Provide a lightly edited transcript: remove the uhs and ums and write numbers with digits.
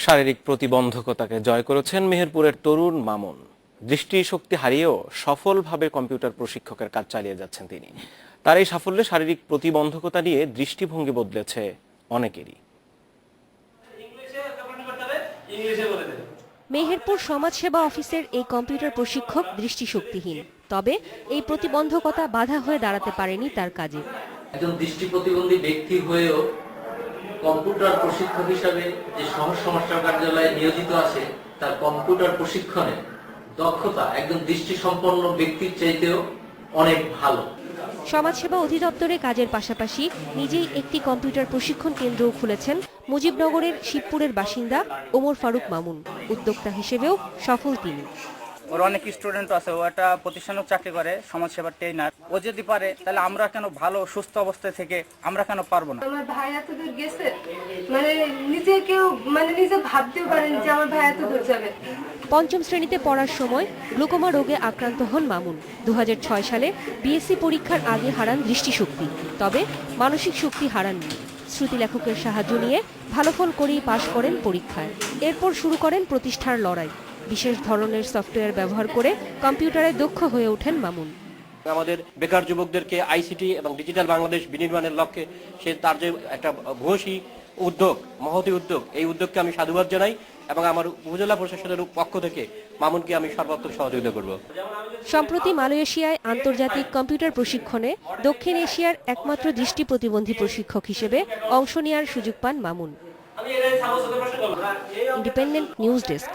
শারীরিক প্রতিবন্ধকতাকে জয় করেছেন মেহেরপুরের তরুণ মামুন। দৃষ্টিশক্তি হারিয়েও সফলভাবে কম্পিউটার প্রশিক্ষকের কাজ চালিয়ে যাচ্ছেন তিনি। তার এই সাফল্যে শারীরিক প্রতিবন্ধকতা নিয়ে দৃষ্টিভঙ্গি বদলেছে অনেকেরই। মেহেরপুর সমাজসেবা অফিসের এই কম্পিউটার প্রশিক্ষক দৃষ্টিশক্তিহীন, তবে এই প্রতিবন্ধকতা বাধা হয়ে দাঁড়াতে পারেনি তার কাজে। একজন দৃষ্টি প্রতিবন্ধী ব্যক্তি হয়েও কম্পিউটার প্রশিক্ষক হিসাবে যে শহর সমাজসেবা কার্যালয়ে নিয়োজিত আছে, তার কম্পিউটার প্রশিক্ষণে দক্ষতা একজন দৃষ্টি সম্পন্ন ব্যক্তির চাইতেও অনেক ভালো। সমাজসেবা অধিদপ্তরে কাজের পাশাপাশি নিজেই একটি কম্পিউটার প্রশিক্ষণ কেন্দ্রও খুলেছেন মুজিবনগরের শিবপুরের বাসিন্দা ওমর ফারুক মামুন। উদ্যোক্তা হিসেবেও সফল তিনি। ওর অনেক স্টুডেন্ট আছে, ও একটা প্রতিষ্ঠানেও চাকরি করে, সমাজসেবার ট্রেনার। ও যদি পারে তাহলে আমরা কেন ভালো সুস্থ অবস্থায় থেকে আমরা কেন পারবো না? আমার ভাই এতদূর গেছে, নিজে ভাবতেও পারেন যে আমার ভাই এতদূর যাবে। পঞ্চম শ্রেণীতে পড়ার সময় গ্লুকোমা রোগে আক্রান্ত হন মামুন। 2006 সালে বিএসসি পরীক্ষার আগে হারান দৃষ্টিশক্তি, তবে মানসিক শক্তি হারাননি। শ্রুতি লেখকের সাহায্য নিয়ে ভালো ফল করেই পাশ করেন পরীক্ষায়। এরপর শুরু করেন প্রতিষ্ঠার লড়াই। বিশেষ ধরনের সফটওয়্যার ব্যবহার করে কম্পিউটারে দক্ষ হয়ে ওঠেন মামুন। আমাদের বেকার যুবকদেরকে আইসিটি এবং ডিজিটাল বাংলাদেশ বিনির্মাণের লক্ষ্যে তার যে একটা ভূয়সী উদ্যোগ, মহতী উদ্যোগ, এই উদ্যোগকে আমি সাধুবাদ জানাই এবং আমার উপজেলা প্রশাসনের পক্ষ থেকে মামুনকে আমি সর্বাত্মক সহযোগিতা করব। সম্প্রতি মালয়েশিয়ায় আন্তর্জাতিক কম্পিউটার প্রশিক্ষণে দক্ষিণ এশিয়ার একমাত্র দৃষ্টি প্রতিবন্ধী প্রশিক্ষক হিসেবে অংশ নেওয়ার সুযোগ পান মামুন। Independent news desk.